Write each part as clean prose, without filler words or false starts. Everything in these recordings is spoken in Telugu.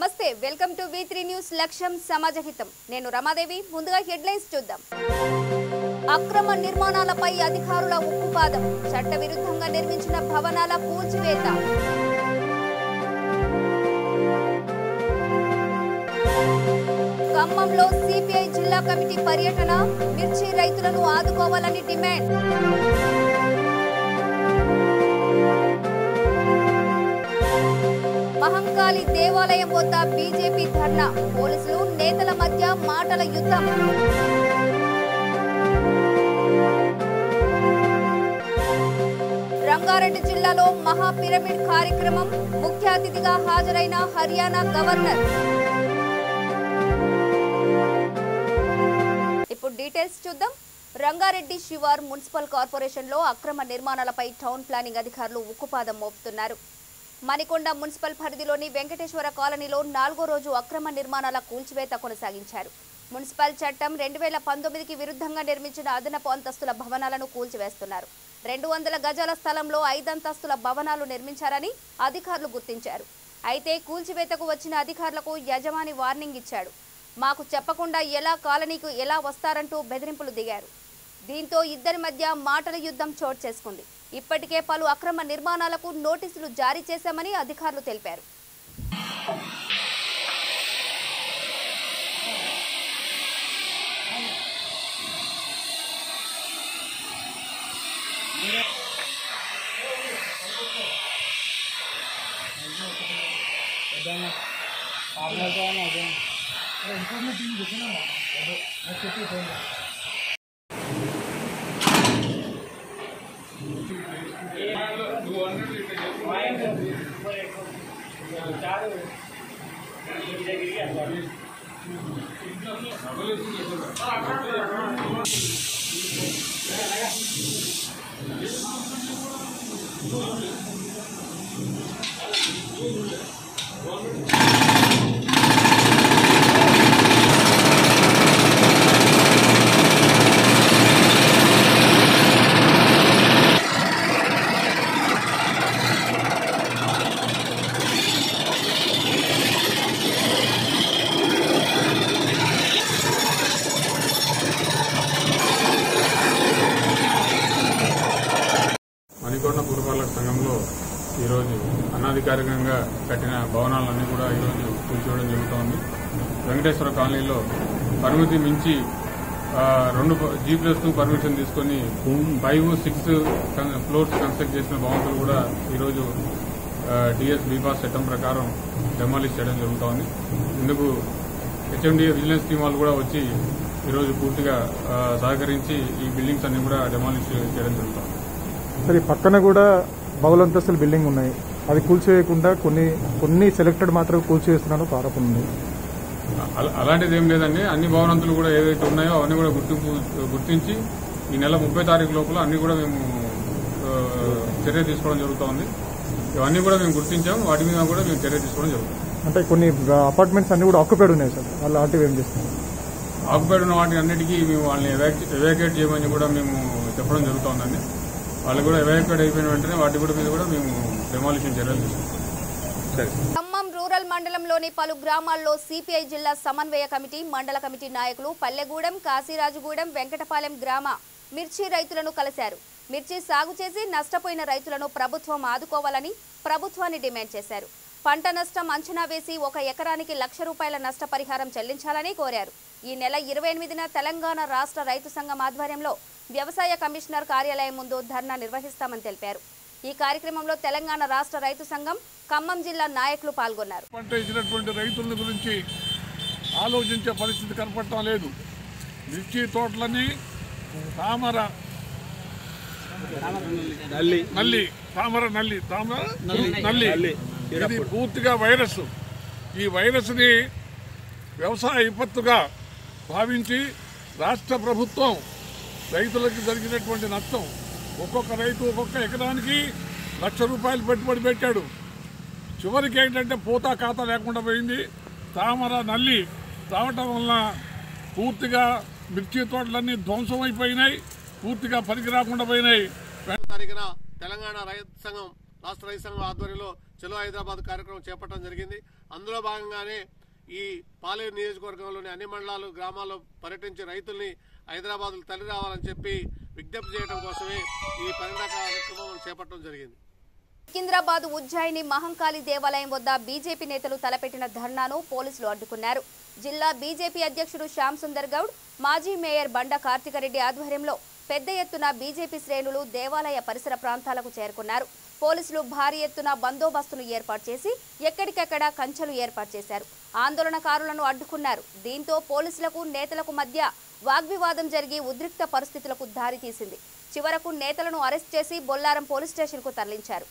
నమస్తే వెల్కమ్ టు V3 న్యూస్ లక్ష్యం సమాజహితం నేను రమాదేవి ముందుగా హెడ్లైన్స్ చూద్దాం అక్రమ నిర్మాణాలపై అధికారుల ఉక్కుపాదం చట్టవిరుద్ధంగా నిర్మించిన భవనాల కూల్చివేత ఖమ్మంలో సిపిఐ జిల్లా కమిటీ పర్యటన మిర్చి రైతులను ఆదుకోవాలని డిమాండ్ మహంకాళి దేవాలయం వద్ద బీజేపీ ధర్నా పోలీసులు నేతల మధ్య మాటల యుద్ధం రంగారెడ్డి జిల్లాలో మహా పిరమిడ్ కార్యక్రమం ముఖ్య అతిథిగా హాజరైన హర్యానా గవర్నర్ ఇప్పుడు డీటెయిల్స్ చూద్దాం రంగారెడ్డి శివార్ మున్సిపల్ కార్పొరేషన్ లో అక్రమ నిర్మాణాలపై టౌన్ ప్లానింగ్ అధికారులు ఉక్కుపాదం మోపుతున్నారు మణికొండ మున్సిపల్ పరిధిలోని వెంకటేశ్వర కాలనీలో 4వ రోజు అక్రమ నిర్మాణాల కూల్చివేత కొనసాగించారు మున్సిపల్ చట్టం 2019కి విరుద్ధంగా నిర్మించిన అదనపు అంతస్తుల భవనాలను కూల్చివేస్తున్నారు 200 గజాల స్థలంలో 5 అంతస్తుల భవనాలు నిర్మించారని అధికారులు గుర్తించారు అయితే కూల్చివేతకు వచ్చిన అధికారులకు యజమాని వార్నింగ్ ఇచ్చాడు మాకు చెప్పకుండా ఎలా కాలనీకు ఎలా వస్తారంటూ బెదిరింపులు దిగారు దీంతో ఇద్దరి మధ్య మాటల యుద్ధం చోటు చేసుకుంది ఇప్పటికే పలు అక్రమ నిర్మాణాలకు నోటీసులు జారీ చేశామని అధికారులు తెలిపారు మణికొండ పురపాలక సంఘంలో ఈరోజు అనాధికారికంగా కట్టిన భవనాలన్నీ కూడా ఈరోజు కూల్చివేయడం జరుగుతోంది వెంకటేశ్వర కాలనీలో పరిమితి మించి 2 G+2 పర్మిషన్ తీసుకుని 5, 6 ఫ్లోర్స్ కన్స్ట్రక్ట్ చేసిన భవనాలు కూడా ఈరోజు డిఎస్ బీపాస్ చట్టం ప్రకారం డెమాలిష్ చేయడం జరుగుతోంది ఇందుకు HMDA విజిలెన్స్ టీం వాళ్ళు కూడా వచ్చి ఈరోజు పూర్తిగా సహకరించి ఈ బిల్డింగ్స్ అన్ని కూడా డెమాలిష్ చేయడం జరుగుతోంది సరే పక్కన కూడా బహుళంతస్తుల బిల్డింగ్ ఉన్నాయి అది కూల్చివేయకుండా కొన్ని సెలెక్టెడ్ మాత్రమే కూల్చివేస్తున్నాను ఆరోపణ ఉంది అలాంటిది ఏం లేదండి అన్ని భవనంతులు కూడా ఏదైతే ఉన్నాయో అవన్నీ కూడా గుర్తించి ఈ నెల 30 తారీఖు లోపల అన్ని కూడా మేము చర్య తీసుకోవడం జరుగుతోంది ఇవన్నీ కూడా మేము గుర్తించాం వాటి మీద కూడా మేము చర్య తీసుకోవడం జరుగుతుంది అంటే కొన్ని అపార్ట్మెంట్స్ అన్ని కూడా ఆక్యుపైడ్ ఉన్నాయి సార్ వాళ్ళు అలాంటివి ఏం చేస్తారు ఆక్యుపైడ్ ఉన్న వాటి అన్నిటికీ మేము వాళ్ళని ఎవాక్యుయేట్ చేయమని కూడా మేము చెప్పడం జరుగుతోందండి వాళ్ళు కూడా ఎవాక్యుయేట్ అయిపోయిన వెంటనే వాటి కూడా మీద కూడా మేము డెమాలిషన్ చర్యలు తీసుకుంటాం ఖమ్మం రూరల్ మండలంలోని పలు గ్రామాల్లో సిపిఐ జిల్లా సమన్వయ కమిటీ మండల కమిటీ నాయకులు పల్లెగూడెం కాశీరాజుగూడెం వెంకటపాలెం గ్రామ మిర్చి రైతులను కలిశారు మిర్చి సాగు చేసి నష్టపోయిన రైతులను ప్రభుత్వం ఆదుకోవాలని ప్రభుత్వాన్ని డిమాండ్ చేశారు పంట నష్టం అంచనా వేసి 1 ఎకరానికి ₹1,00,000 నష్టపరిహారం చెల్లించాలని కోరారు ఈ నెల 28న తెలంగాణ రాష్ట్ర రైతు సంఘం ఆధ్వర్యంలో వ్యవసాయ కమిషనర్ కార్యాలయం ముందు ధర్నా నిర్వహిస్తామని తెలిపారు ఈ కార్యక్రమంలో తెలంగాణ రాష్ట్ర రైతు సంఘం ఖమ్మం జిల్లా నాయకులు పాల్గొన్నారు పంట ఇచ్చినటువంటి రైతుల గురించి ఆలోచించే పరిస్థితి కనపడటం లేదు మిర్చి తోటలని తామర నల్లి ఇది పూర్తిగా వైరస్ ఈ వైరస్ని వ్యవసాయ విపత్తుగా భావించి రాష్ట్ర ప్రభుత్వం రైతులకు జరిగినటువంటి నష్టం ఒక్కొక్క రైతు ఒక్కొక్క ఎకరానికి ₹1,00,000 పెట్టుబడి పెట్టాడు చివరికి ఏంటంటే పోతా ఖాతా లేకుండా పోయింది తామర నల్లి రావటం వలన పూర్తిగా మిర్చి తోటలన్నీ ధ్వంసం అయిపోయినాయి పూర్తిగా పనికి రాకుండా పోయినాయి తారీఖున తెలంగాణ రైతు సంఘం రాష్ట్ర రైతు సంఘం ఆధ్వర్యంలో చలో హైదరాబాద్ కార్యక్రమం చేపట్టడం జరిగింది. అందులో భాగంగానే ఈ పాలేరు నియోజకవర్గంలోని అన్ని మండలాలు గ్రామాల్లో పర్యటించి రైతుల్ని హైదరాబాద్ తరలి రావాలని చెప్పి విజ్ఞప్తి చేయడం కోసమే ఈ పర్యటన కార్యక్రమం చేపట్టడం జరిగింది. సికింద్రాబాద్ ఉజ్జాయిని మహంకాళి దేవాలయం వద్ద బీజేపీ నేతలు తలపెట్టిన ధర్నాను పోలీసులు అడ్డుకున్నారు. జిల్లా బీజేపీ అధ్యక్షుడు శ్యామ్ సుందర్ గౌడ్, మాజీ మేయర్ బండ కార్తికరెడ్డి ఆధ్వర్యంలో పెద్ద ఎత్తున బీజేపీ శ్రేణులు దేవాలయ పరిసర ప్రాంతాలకు చేరుకున్నారు. పోలీసులు భారీ ఎత్తున బందోబస్తును ఏర్పాటు చేసి ఎక్కడికెక్కడ కంచెలు ఏర్పాటు చేశారు. ఆందోళనకారులను అడ్డుకున్నారు. దీంతో పోలీసులకు నేతలకు మధ్య వాగ్వివాదం జరిగి ఉద్రిక్త పరిస్థితులకు దారితీసింది. చివరకు నేతలను అరెస్ట్ చేసి బొల్లారం పోలీస్ స్టేషన్ కు తరలించారు.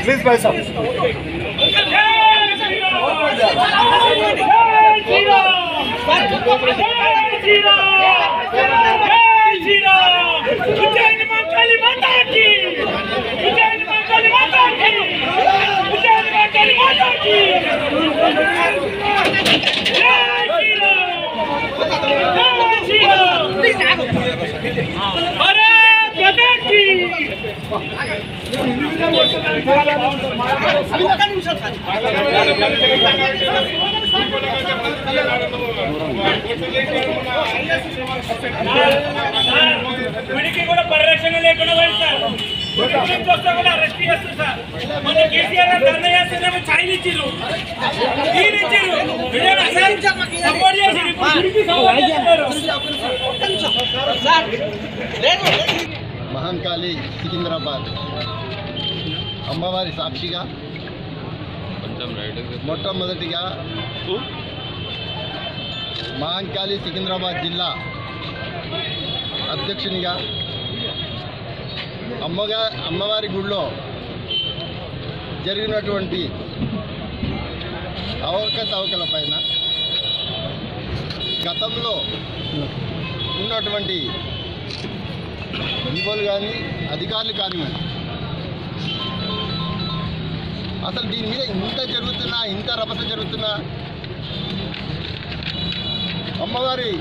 प्लीज भाई साहब పరిరక్షణ లేకుండా అరెస్ట్ చేస్తారు సార్. మన కేసీఆర్ ధర్నా చేస్తున్నా ఛాయలు ఇచ్చిర్రు, మహంకాళి సికింద్రాబాద్ అమ్మవారి సాక్షిగా మొట్టమొదటిగా మహంకాళి సికింద్రాబాద్ జిల్లా అధ్యక్షునిగా అమ్మవారి గుడిలో జరిగినటువంటి అవకతవకల పైన గతంలో ఉన్నటువంటి ఈవోలు కానీ అధికారులు కానివ్వండి, అసలు దీని మీద ఇంత జరుగుతున్నా, ఇంత రభస జరుగుతున్నా అమ్మవారి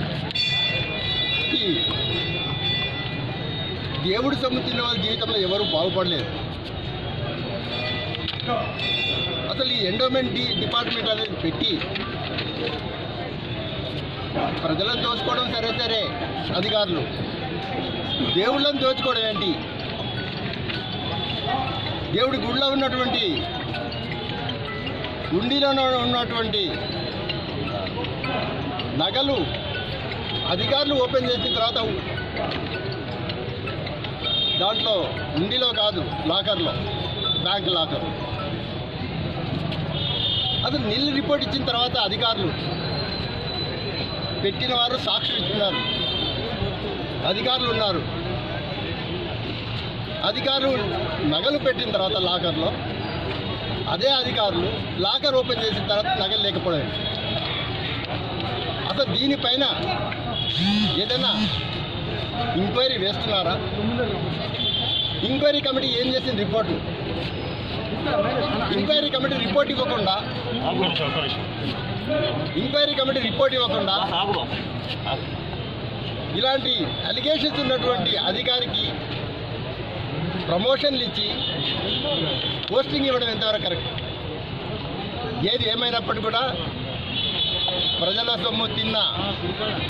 దేవుడి సొమ్ము తిన్న వాళ్ళ జీవితంలో ఎవరు బాగుపడలేదు. అసలు ఈ ఎండోమెంట్ డిపార్ట్మెంట్ అనేది పెట్టి ప్రజలను దోచుకోవడం సరే అధికారులు, దేవుళ్ళని దోచుకోవడం ఏంటి? దేవుడి గుడిలో ఉన్నటువంటి ఉండిలో ఉన్నటువంటి నగలు అధికారులు ఓపెన్ చేసిన తర్వాత దాంట్లో ఉండిలో కాదు, లాకర్లో, బ్యాంక్ లాకర్. అసలు నిల్ రిపోర్ట్ ఇచ్చిన తర్వాత అధికారులు పెట్టిన వారు సాక్షులు ఇస్తున్నారు, అధికారులు ఉన్నారు. అధికారులు నగలు పెట్టిన తర్వాత లాకర్లో, అదే అధికారులు లాకర్ ఓపెన్ చేసిన తర్వాత నగలు లేకపోవడం. అసలు దీనిపైన ఏదైనా ఎంక్వైరీ వేస్తున్నారా? ఎంక్వైరీ కమిటీ ఏం చేసింది? రిపోర్టు ఎంక్వైరీ కమిటీ రిపోర్ట్ ఇవ్వకుండా ఇలాంటి అలిగేషన్స్ ఉన్నటువంటి అధికారికి ప్రమోషన్లు ఇచ్చి పోస్టింగ్ ఇవ్వడం ఎంతవరకు కరెక్ట్? ఏది ఏమైనప్పటికీ కూడా ప్రజల సొమ్ము తిన్న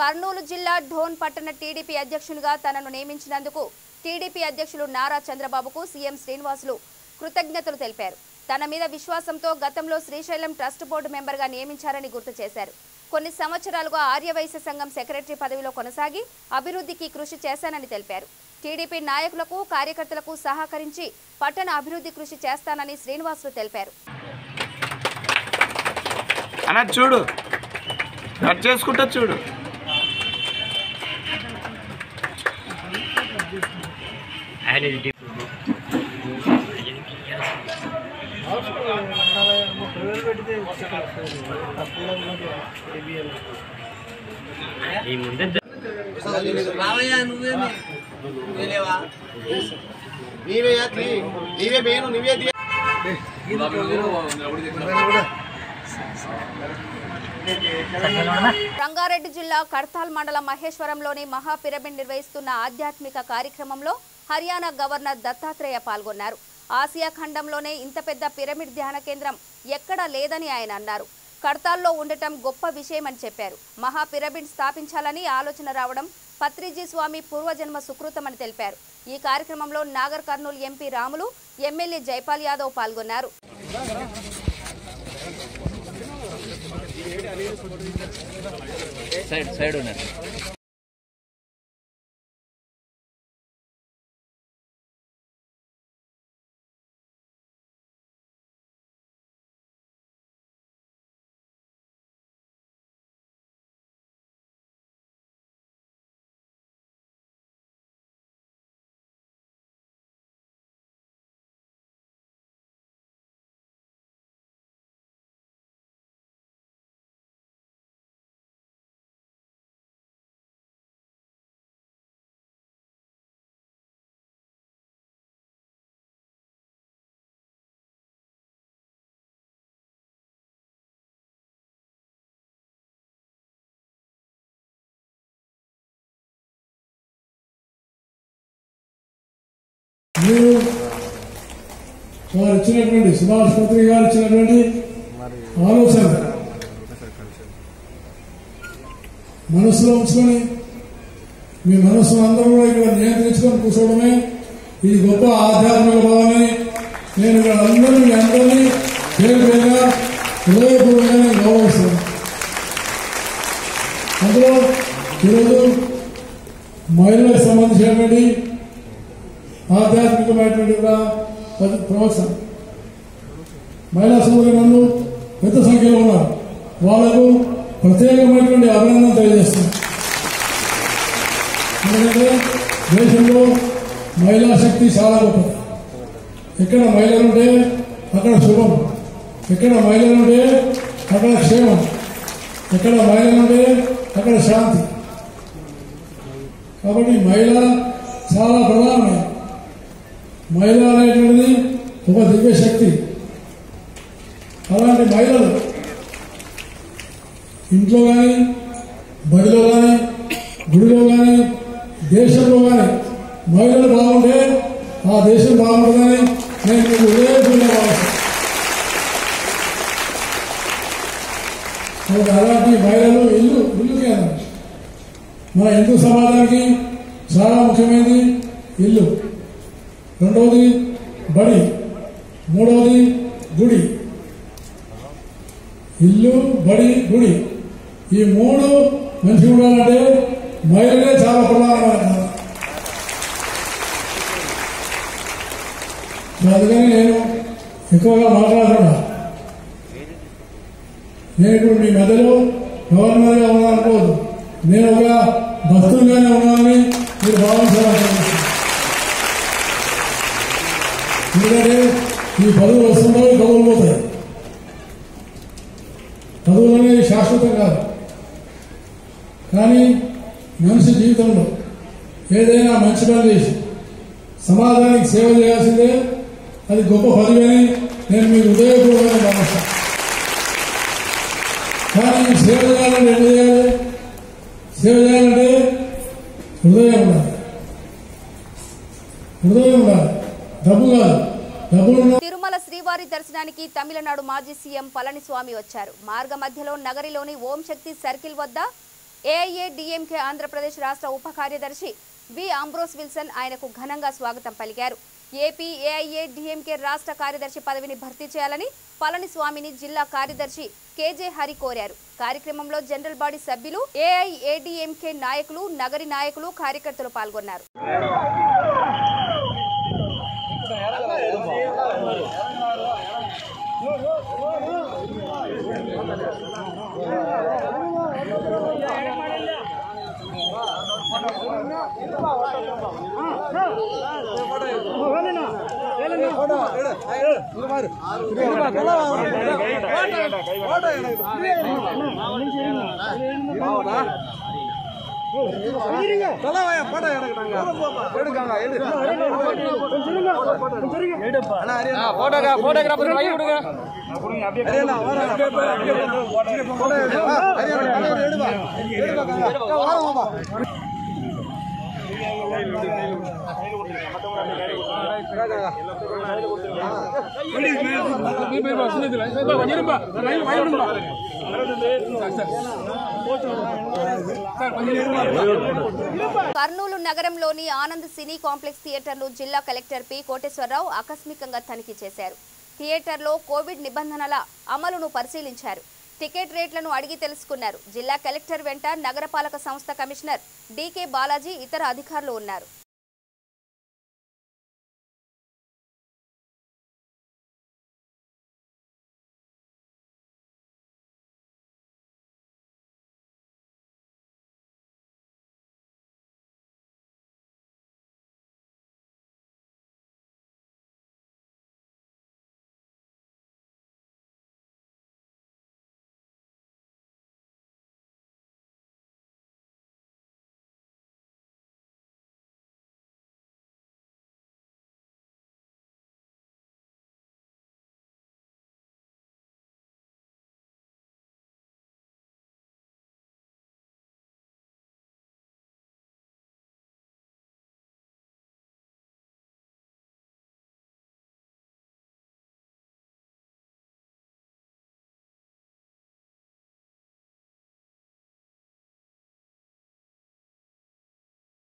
కర్నూలు జిల్లా ఢోన్ పట్టణ టీడీపీ అధ్యక్షునిగా తనను నియమించినందుకు టీడీపీ అధ్యక్షులు నారా చంద్రబాబుకు సీఎం శ్రీనివాసులు కృతజ్ఞతలు తెలిపారు. తన మీద విశ్వాసంతో గతంలో శ్రీశైలం ట్రస్ట్ బోర్డు మెంబర్గా నియమించారని గుర్తు చేశారు. కొన్ని సంవత్సరాలుగా ఆర్యవైశ్య సంఘం సెక్రటరీ పదవిలో కొనసాగి అభివృద్ధికి కృషి చేశానని తెలిపారు. టీడీపీ నాయకులకు కార్యకర్తలకు సహకరించి పట్టణ అభివృద్ధి కృషి చేస్తానని శ్రీనివాసులు తెలిపారు. చూడు కట్ చేసుకుంటా చూడు. పెడితే రంగారెడ్డి జిల్లా కడ్తాల్ మండలం మహేశ్వరంలోని మహాపిరమిడ్ నిర్వహిస్తున్న ఆధ్యాత్మిక కార్యక్రమంలో హర్యానా గవర్నర్ దత్తాత్రేయ పాల్గొన్నారు. ఆసియా ఖండంలోనే ఇంత పెద్ద పిరమిడ్ ధ్యాన కేంద్రం ఎక్కడా లేదని ఆయన అన్నారు. కడ్తాల్లో ఉండటం గొప్ప విషయమని చెప్పారు. మహాపిరమిడ్ స్థాపించాలని ఆలోచన రావడం పత్రిజీ స్వామి పూర్వజన్మ సుకృతమని తెలిపారు. ఈ కార్యక్రమంలో నాగర్ కర్నూలు ఎంపీ రాములు, ఎమ్మెల్యే జైపాల్ యాదవ్ పాల్గొన్నారు. మీరు వారు ఇచ్చినటువంటి సుభాష్ పత్రి గారు ఇచ్చినటువంటి ఆలోచన మనసులో ఉంచుకొని మీ మనస్సును అందరూ కూడా ఇక్కడ నియంత్రించుకొని కూర్చోవడమే ఇది గొప్ప ఆధ్యాత్మిక భావమని నేను ఇక్కడ అందరినీ పేరు పేరుగా హృదయపూర్వకంగా గౌరవిస్తాను. అందులో ఈరోజు మహిళలకు సంబంధించినటువంటి ఆధ్యాత్మికమైనటువంటి ప్రవచనం మహిళా సోదరులు పెద్ద సంఖ్యలో ఉన్నారు. వాళ్లకు ప్రత్యేకమైనటువంటి అభినందన తెలియజేస్తున్నాం. ఎందుకంటే దేశంలో మహిళా శక్తి చాలా గొప్పది. ఎక్కడ మహిళలుంటే అక్కడ శుభం, ఎక్కడ మహిళలుంటే అక్కడ క్షేమం, ఎక్కడ మహిళలుంటే అక్కడ శాంతి. కాబట్టి మహిళ చాలా ప్రధానమైన మహిళ అనేటువంటిది ఒక దివ్య శక్తి. అలాంటి మహిళలు ఇంట్లో కానీ, బడిలో కానీ, గుడిలో కానీ, దేశంలో కానీ మహిళలు బాగుంటే ఆ దేశం బాగుంటుందని నేను మీకు ఉదయపూర్వకంగా భావిస్తాను. అలాంటి మహిళలు ఇల్లు కేంద్రం. మన హిందూ సమాజానికి చాలా ముఖ్యమైనది ఇల్లు, రెండవది బడి, మూడవది గుడి. ఇల్లు, బడి, గుడి ఈ మూడు మంచిగా ఉండాలంటే మహిళలే చాలా ప్రధానమైన. అందుకని నేను ఎక్కువగా మాట్లాడుతున్నా. నేను ఇప్పుడు మీ మధ్యలో గవర్నర్గా ఉన్నాననుకోవద్దు, నేను ఒక భక్తులుగానే ఉన్నానని మీరు భావించాలనుకుంటున్నాను. ఎందుకంటే ఈ పదవులు వస్తుంటాయి, పదవులు పోతాయి. పదవులు అనేది శాశ్వతం కాదు. కానీ మనిషి జీవితంలో ఏదైనా మంచి పని చేసి సమాజానికి సేవ చేయాల్సిందే. అది గొప్ప పదవి అని నేను మీకు హృదయపూర్వకంగా భావిస్తాను. కానీ సేవ చేయాలంటే ఎట్లా చేయాలి? సేవ చేయాలంటే హృదయం ఉండాలి, హృదయం ఉండాలి, డబ్బు కాదు. తిరుమల శ్రీవారి దర్శనానికి తమిళనాడు మాజీ సీఎం పళనిస్వామి వచ్చారు. మార్గ మధ్యలో నగరిలోని ఓం శక్తి సర్కిల్ వద్ద ఏఐఏడీఎంకే ఆంధ్రప్రదేశ్ రాష్ట్ర ఉప కార్యదర్శి వి అంబ్రోస్ విల్సన్ ఆయనకు ఘనంగా స్వాగతం పలికారు. ఏపీ ఏఐఏడీఎంకే రాష్ట్ర కార్యదర్శి పదవిని భర్తీ చేయాలని పళనిస్వామిని జిల్లా కార్యదర్శి కేజే హరి కోరారు. కార్యక్రమంలో జనరల్ బాడీ సభ్యులు, ఏఐఏడీఎంకే నాయకులు, నగరి నాయకులు, కార్యకర్తలు పాల్గొన్నారు. కర్నూలు నగరంలోని ఆనంద్ సినీ కాంప్లెక్స్ థియేటర్ను జిల్లా కలెక్టర్ పి కోటేశ్వరరావు ఆకస్మికంగా తనిఖీ చేశారు. థియేటర్లో కోవిడ్ నిబంధనల అమలును పరిశీలించారు. టికెట్ రేట్లను అడిగి తెలుసుకున్నారు. జిల్లా కలెక్టర్ వెంట నగరపాలక సంస్థ కమిషనర్ డికే బాలాజీ ఇతర అధికారులు ఉన్నారు.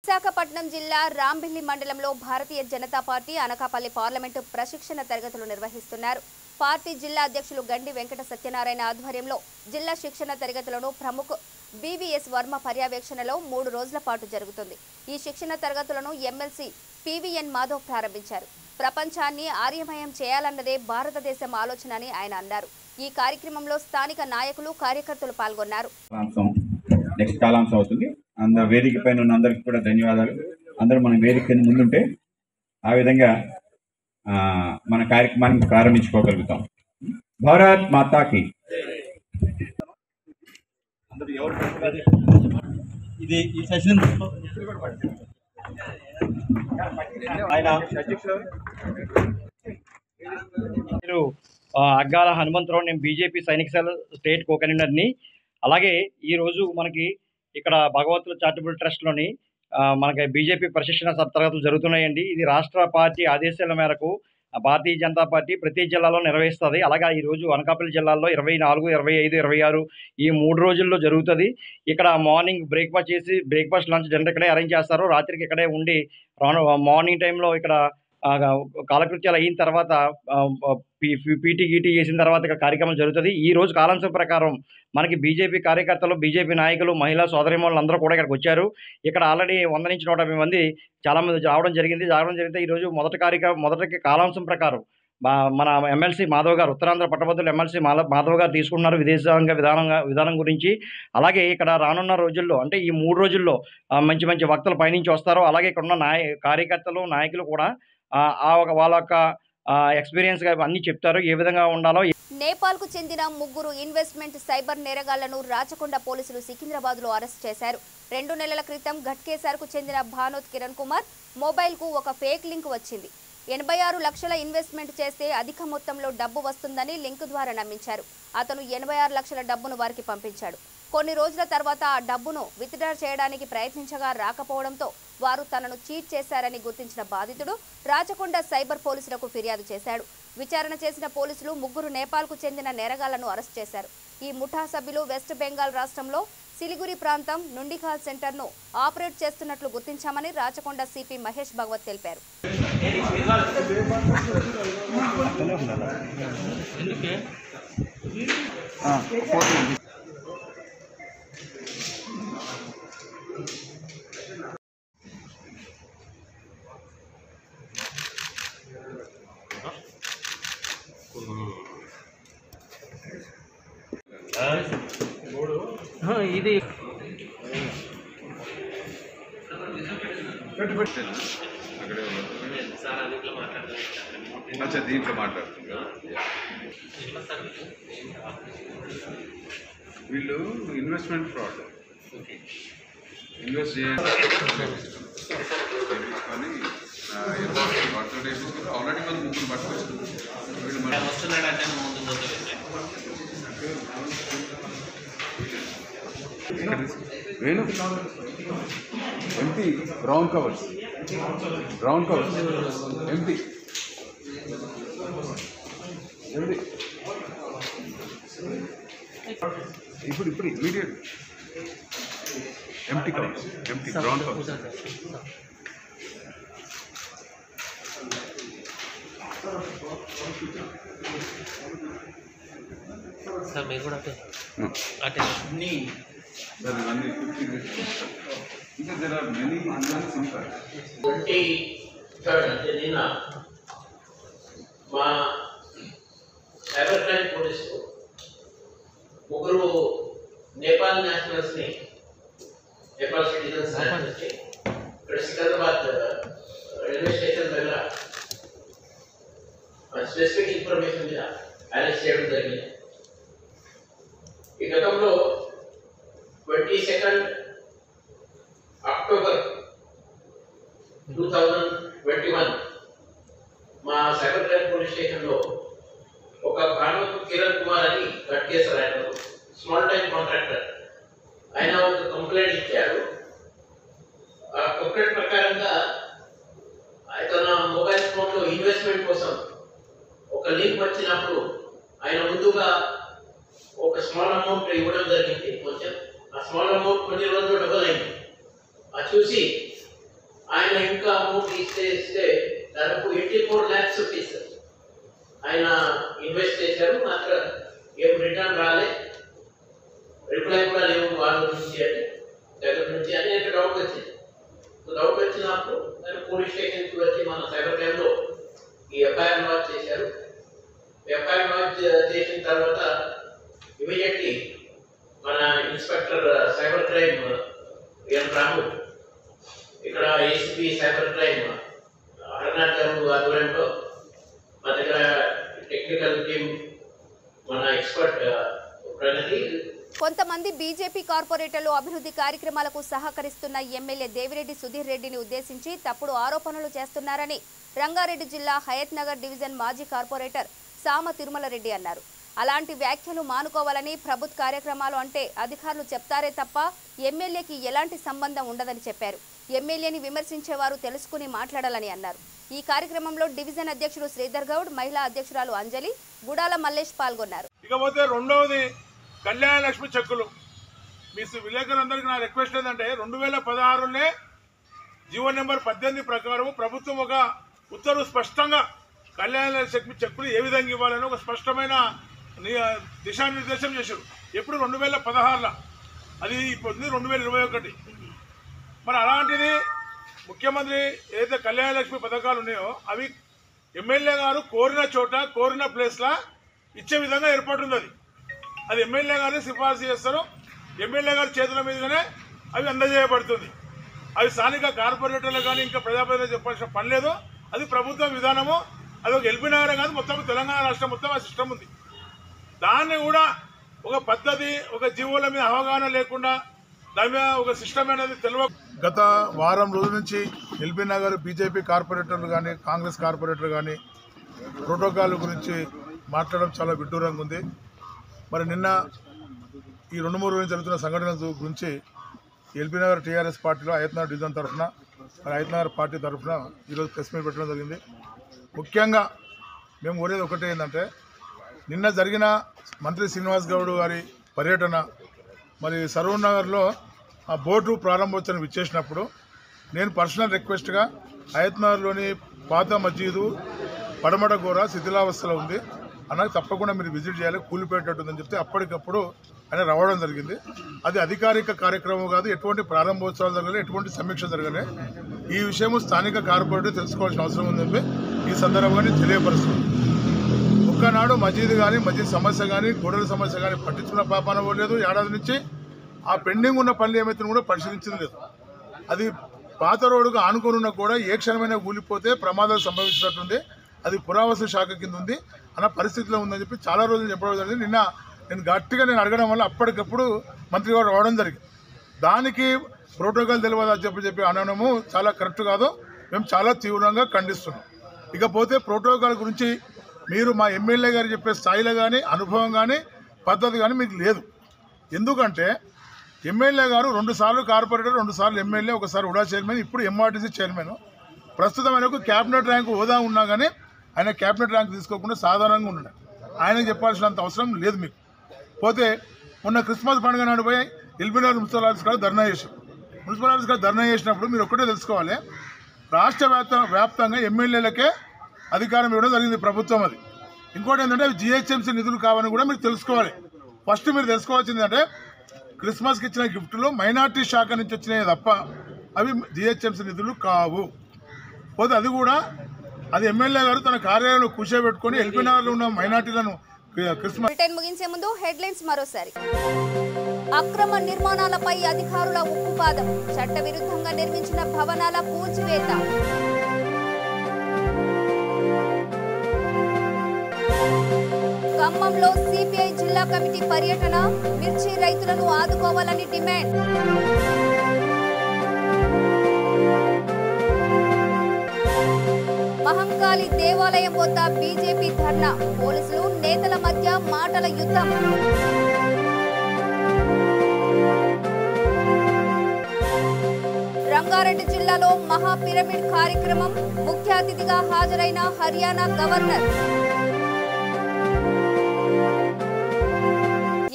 విశాఖపట్నం జిల్లా రాంబిల్లి మండలంలో భారతీయ జనతా పార్టీ అనకాపల్లి పార్లమెంటు ప్రశిక్షణ తరగతులు నిర్వహిస్తున్నారు. పార్టీ జిల్లా అధ్యక్షులు గండి వెంకట సత్యనారాయణ ఆధ్వర్యంలో జిల్లా శిక్షణ తరగతులను ప్రముఖ బీవీఎస్ వర్మ పర్యవేక్షణలో 3 రోజుల పాటు జరుగుతుంది. ఈ శిక్షణ తరగతులను ఎమ్మెల్సీ పీవీఎన్ మాధవ్ ప్రారంభించారు. ప్రపంచాన్ని ఆర్యమయం చేయాలన్నదే భారతదేశం ఆలోచన అని ఆయన అన్నారు. ఈ కార్యక్రమంలో స్థానిక నాయకులు కార్యకర్తలు పాల్గొన్నారు. నెక్స్ట్ కాలాంశం అవుతుంది. వేదిక పైన ఉన్న అందరికి కూడా ధన్యవాదాలు. అందరూ మన వేదిక ముందుంటే ఆ విధంగా మన కార్యక్రమాన్ని ప్రారంభించుకోగలుగుతాం. భారత్ మాతాకి. ఇది ఈ సెషన్ అగ్గాల హనుమంతరావు, నేను బీజేపీ సైనిక సెల్ స్టేట్ కో కన్వీనర్ని. అలాగే ఈరోజు మనకి ఇక్కడ భగవతుల చారిటబుల్ ట్రస్ట్లోని మనకి బీజేపీ ప్రశిక్షణ తరగతులు జరుగుతున్నాయండి. ఇది రాష్ట్ర పార్టీ ఆదేశాల మేరకు భారతీయ జనతా పార్టీ ప్రతి జిల్లాలో నిర్వహిస్తుంది. అలాగే ఈరోజు అనకాపల్లి జిల్లాలో 24, 25, 26 ఈ 3 రోజుల్లో జరుగుతుంది. ఇక్కడ మార్నింగ్ బ్రేక్ఫాస్ట్ చేసి లంచ్ డిన్నర్ ఇక్కడే అరేంజ్ చేస్తారు. రాత్రికి ఇక్కడే ఉండి మార్నింగ్ టైంలో ఇక్కడ కాలకృత్యాలు అయిన తర్వాత పీటీ గీటీ చేసిన తర్వాత ఇక్కడ కార్యక్రమం జరుగుతుంది. ఈ రోజు కాలాంశం ప్రకారం మనకి బీజేపీ కార్యకర్తలు, బీజేపీ నాయకులు, మహిళా సోదరిమణులు అందరూ కూడా ఇక్కడికి వచ్చారు. ఇక్కడ ఆల్రెడీ 100 నుంచి 150 మంది చాలామంది రావడం జరిగితే ఈరోజు మొదటి కాలాంశం ప్రకారం మన ఎమ్మెల్సీ మాధవ్ గారు, ఉత్తరాంధ్ర పట్టభద్రులు ఎమ్మెల్సీ మాధవ్ గారు తీసుకున్నారు విదేశాంగ విధానం గురించి. అలాగే ఇక్కడ రానున్న రోజుల్లో అంటే ఈ 3 రోజుల్లో మంచి మంచి వక్తలు పైనుంచి వస్తారు. అలాగే ఇక్కడ ఉన్న కార్యకర్తలు, నాయకులు కూడా వాళ్ళ యొక్క ఎక్స్పీరియన్స్ అన్ని చెప్తారు, ఏ విధంగా ఉండాలో. నేపాల్కు చెందిన 3 ఇన్వెస్ట్మెంట్ సైబర్ నేరగాళ్లను రాచకొండ పోలీసులు సికింద్రాబాద్లో అరెస్ట్ చేశారు. 2 నెలల క్రితం ఘట్కేసర్కు చెందిన భానోత్ కిరణ్ కుమార్ మొబైల్కు ఒక ఫేక్ లింక్ వచ్చింది. 86 లక్షల ఇన్వెస్ట్మెంట్ చేస్తే అధిక మొత్తంలో డబ్బు వస్తుందని లింక్ ద్వారా నమ్మించారు. అతను 86 లక్షల డబ్బును వారికి పంపించాడు. కొన్ని రోజుల తర్వాత ఆ డబ్బును విత్డ్రా చేయడానికి ప్రయత్నించగా రాకపోవడంతో వారు తనను చీట్ చేశారని గుర్తించిన బాధితుడు రాచకొండ సైబర్ పోలీసులకు ఫిర్యాదు చేశాడు. విచారణ చేసిన పోలీసులు 3 నేపాల్కు చెందిన నేరగాళ్లను అరెస్ట్ చేశారు. ఈ ముఠా సభ్యులు వెస్ట్ బెంగాల్ రాష్ట్రంలో సిలిగురి ప్రాంతం నుండి కాల్ సెంటర్ను ఆపరేట్ చేస్తున్నట్లు గుర్తించామని రాచకొండ సిపి మహేష్ భగవత్ తెలిపారు. ఇది అక్కడే ఉన్నారు. అచ్చా, దీంట్లో మాట్లాడుతున్నారు. వీళ్ళు ఇన్వెస్ట్మెంట్ ఫ్రాడ్ ఇన్వెస్ట్ చేయాలని ఆల్రెడీ మనం ముగ్గురు పట్టుకొచ్చుకున్నాం. Venu empty brown covers empty ఇప్పుడు immediate empty covers brown covers. Sir మీరు కూడా అటే ఇవన్నీ 50 ఇంకా there are many simple. 23rd అంటే నిన్న మా సైబర్ క్రైమ్ పోలీసు ముగ్గురు నేపాల్ నేషనల్స్ని నేపాల్ సిటిజన్స్ ఇక్కడ సికింద్రాబాద్ రైల్వే స్టేషన్ దగ్గర స్పెసిఫిక్ ఇన్ఫర్మేషన్ మీద అరెస్ట్ చేయడం జరిగింది. ఈ గతంలో 22nd అక్టోబర్ 2021 మా సైబర్ క్రైమ్ పోలీస్ స్టేషన్లో ఒక భానుమతి కిరణ్ కుమార్ అని కట్కేశ్వర ఆయన స్మాల్ టైం కాంట్రాక్టర్ ఆయన ఒక కంప్లైంట్ ఇచ్చారు. ఆ కంప్లైంట్ ప్రకారంగా తన మొబైల్ ఫోన్లో ఇన్వెస్ట్మెంట్ కోసం ఒక లింక్ వచ్చినప్పుడు ఆయన ముందుగా ఒక స్మాల్ అమౌంట్ ఇవ్వడం జరిగింది. కొంచెం ఆ స్మాల్ అమౌంట్ కొన్ని రోజులు డబుల్ అయింది. అది చూసి ఆయన ఇంకా అమౌంట్ ఇస్తే దాదాపు 84 lakhs రూపీస్ ఆయన ఇన్వెస్ట్ చేశారు. మాత్రం ఏం రిటర్న్ రాలే, రిప్లై కూడా లేవు వాళ్ళ నుంచి అంటే దగ్గర నుంచి అని నాకు డౌట్ వచ్చింది. డౌట్ వచ్చినప్పుడు నేను పోలీస్ స్టేషన్కి వచ్చి మన సైబర్ క్రైమ్లో ఈ ఎఫ్ఐఆర్ లాంచ్ చేశారు. ఎఫ్ఐఆర్ లాంచ్ చేసిన తర్వాత ఇమీడియట్లీ మన ఇన్స్పెక్టర్ సైబర్ క్రైమ్ ఎన్ రాము ఇక్కడ ఏసీపీ సైబర్ క్రైమ్ హర్నాథ్ గారు ఆధ్వర్యంలో మా దగ్గర టెక్నికల్ టీమ్ మన ఎక్స్పర్ట్ ప్రగతి. కొంతమంది బీజేపీ కార్పొరేటర్లు అభివృద్ధి కార్యక్రమాలకు సహకరిస్తున్న ఎమ్మెల్యే దేవిరెడ్డి సుధీర్ రెడ్డిని ఉద్దేశించి తప్పుడు ఆరోపణలు చేస్తున్నారని రంగారెడ్డి జిల్లా హయత్ నగర్ డివిజన్ మాజీ కార్పొరేటర్ సామ తిరుమల రెడ్డి అన్నారు. అలాంటి వ్యాఖ్యలు మానుకోవాలని, ప్రభుత్వ కార్యక్రమాలు అంటే అధికారులు చెప్తారే తప్ప ఎమ్మెల్యేకి ఎలాంటి సంబంధం ఉండదని చెప్పారు. ఎమ్మెల్యేని విమర్శించేవారు తెలుసుకుని మాట్లాడాలని అన్నారు. ఈ కార్యక్రమంలో డివిజన్ అధ్యక్షుడు శ్రీధర్ గౌడ్, మహిళా అధ్యక్షురాలు అంజలి, గుడాల మల్లేష్ పాల్గొన్నారు. ఇకపోతే రెండవది కళ్యాణ లక్ష్మి చెక్కులు. మీ విలేకరులందరికీ నా రిక్వెస్ట్ ఏంటంటే 2016లోనే జీవో నెంబర్ 18 ప్రకారం ప్రభుత్వం ఒక ఉత్తర్వు స్పష్టంగా కళ్యాణ లక్ష్మి చెక్కులు ఏ విధంగా ఇవ్వాలని ఒక స్పష్టమైన దిశానిర్దేశం చేశారు. ఎప్పుడు 2016లో, అది ఇప్పుడు 2021. మరి అలాంటిది ముఖ్యమంత్రి ఏదైతే కళ్యాణ లక్ష్మి పథకాలు ఉన్నాయో అవి ఎమ్మెల్యే గారు కోరిన చోట కోరిన ప్లేస్లా ఇచ్చే విధంగా ఏర్పాటుంది. అది ఎమ్మెల్యే గారిని సిఫార్సు చేస్తారు. ఎమ్మెల్యే గారి చేతుల మీదుగానే అవి అందజేయబడుతుంది. అవి స్థానిక కార్పొరేటర్లు కానీ ఇంకా ప్రజాప్రతినిధులు చెప్పాల్సిన పని లేదు. అది ప్రభుత్వ విధానము. అది ఒక ఎల్బీ నగర్ కాదు, మొత్తం తెలంగాణ రాష్ట్రం మొత్తం ఆ సిస్టమ్ ఉంది. దాన్ని కూడా ఒక పద్ధతి, ఒక జీవోల మీద అవగాహన లేకుండా దాని మీద ఒక సిస్టమ్ అనేది తెలియ. గత వారం రోజుల నుంచి ఎల్బీ నగర్ బీజేపీ కార్పొరేటర్లు కానీ కాంగ్రెస్ కార్పొరేటర్లు కానీ ప్రోటోకాల్ గురించి మాట్లాడడం చాలా విడ్డూరంగా ఉంది. మరి నిన్న ఈ 2-3 రోజులు జరుగుతున్న సంఘటనల గురించి ఎల్బీ నగర్ టీఆర్ఎస్ పార్టీలో హయత్ నగర్ డివిజన్ తరఫున, హయత్ నగర్ పార్టీ తరఫున ఈరోజు ప్రెస్ మీట్ పెట్టడం జరిగింది. ముఖ్యంగా మేము కోరేది ఒకటే ఏంటంటే, నిన్న జరిగిన మంత్రి శ్రీనివాస్ గౌడ్ గారి పర్యటన, మరి సరూర్ నగర్లో ఆ బోటు ప్రారంభోత్సవం ఇచ్చేసినప్పుడు నేను పర్సనల్ రిక్వెస్ట్గా హయత్ నగర్లోని పాత మస్జీదు పడమట గోర శిథిలావస్థలో ఉంది అన్నది తప్పకుండా మీరు విజిట్ చేయాలి, కూలిపోయేటట్టుందని చెప్తే అప్పటికప్పుడు ఆయన రావడం జరిగింది. అది అధికారిక కార్యక్రమం కాదు, ఎటువంటి ప్రారంభోత్సవాలు జరగలేదు, ఎటువంటి సమీక్ష జరగలేదు. ఈ విషయం స్థానిక కార్పొరేటర్ తెలుసుకోవాల్సిన అవసరం ఉందని చెప్పి ఈ సందర్భంగా తెలియపరుస్తుంది. ఒక్కనాడు మస్జీద్ కానీ మస్జీద్ సమస్య కానీ గొడవల సమస్య కానీ పట్టించుకున్న పాపాన లేదు. ఏడాది నుంచి ఆ పెండింగ్ ఉన్న పనులు ఏమైతే కూడా పరిశీలించడం లేదు. అది పాత రోడ్డుకు ఆనుకోనున్నా కూడా ఏ క్షణమైనా కూలిపోతే ప్రమాదాలు సంభవించినట్టుంది. అది పురావస్తు శాఖ కింద ఉంది అన్న పరిస్థితిలో ఉందని చెప్పి చాలా రోజులు చెప్పడం జరిగింది. నిన్న నేను గట్టిగా అడగడం వల్ల అప్పటికప్పుడు మంత్రి గారు రావడం జరిగింది. దానికి ప్రోటోకాల్ తెలియదు అని చెప్పి అనడము చాలా కరెక్ట్ కాదు. మేము చాలా తీవ్రంగా ఖండిస్తున్నాం. ఇకపోతే ప్రోటోకాల్ గురించి మీరు మా ఎమ్మెల్యే గారు చెప్పే స్థాయిలో కానీ అనుభవం కానీ పద్ధతి కానీ మీకు లేదు. ఎందుకంటే ఎమ్మెల్యే గారు 2 సార్లు కార్పొరేటర్, 2 సార్లు ఎమ్మెల్యే, ఒకసారి ఉడా చైర్మన్, ఇప్పుడు ఎంఆర్టీసీ చైర్మన్. ప్రస్తుతం ఆయనకు క్యాబినెట్ ర్యాంకు హోదా ఉన్నా కానీ ఆయన క్యాబినెట్ ర్యాంక్ తీసుకోకుండా సాధారణంగా ఉన్నాడు. ఆయనకు చెప్పాల్సినంత అవసరం లేదు మీకు. పోతే మొన్న క్రిస్మస్ పండుగ నాడు పోయి ఎల్బీనగర్ మున్సిపల్ ఆఫీస్ కాడ ధర్నా చేశారు. మున్సిపల్ ఆఫీస్ కాడ ధర్నా చేసినప్పుడు మీరు ఒక్కటే తెలుసుకోవాలి, రాష్ట్ర వ్యాప్తంగా ఎమ్మెల్యేలకే అధికారం ఇవ్వడం జరిగింది ప్రభుత్వం. అది ఇంకోటి ఏంటంటే అవి జిహెచ్ఎంసీ నిధులు కావని కూడా మీరు తెలుసుకోవాలి. ఫస్ట్ మీరు తెలుసుకోవాల్సింది అంటే క్రిస్మస్కి ఇచ్చిన గిఫ్ట్లు మైనార్టీ శాఖ నుంచి వచ్చినాయి తప్ప అవి జిహెచ్ఎంసీ నిధులు కావు. పోతే అది కూడా అది ఎమ్మెల్యే గారు తన కార్యాలయంలో కూర్చోబెట్టుకొని ఎల్బీనగర్లో ఉన్న మైనార్టీలను క్రిస్మస్. బ్రిటన్ ముగించే ముందు హెడ్లైన్స్ మరోసారి. అక్రమ నిర్మాణాలపై అధికారుల ఉక్కుపాదం, చట్టవిరుద్ధంగా నిర్మించిన భవనాల కూల్చివేత. ఖమ్మంలో సిపిఐ జిల్లా కమిటీ పర్యటన, మిర్చి రైతులను ఆదుకోవాలని డిమాండ్. మహంకాళి దేవాలయం వద్ద బీజేపీ ధర్నా, పోలీసులు నేతల మధ్య మాటల యుద్ధం. రంగారెడ్డి జిల్లాలో మహా పిరమిడ్ కార్యక్రమం, ముఖ్య అతిథిగా హాజరైన హర్యానా గవర్నర్.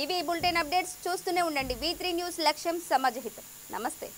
ఇవి బులెటిన్ అప్డేట్స్. చూస్తూనే ఉండండి V3 న్యూస్, లక్ష్యం సమాజహితం. నమస్తే.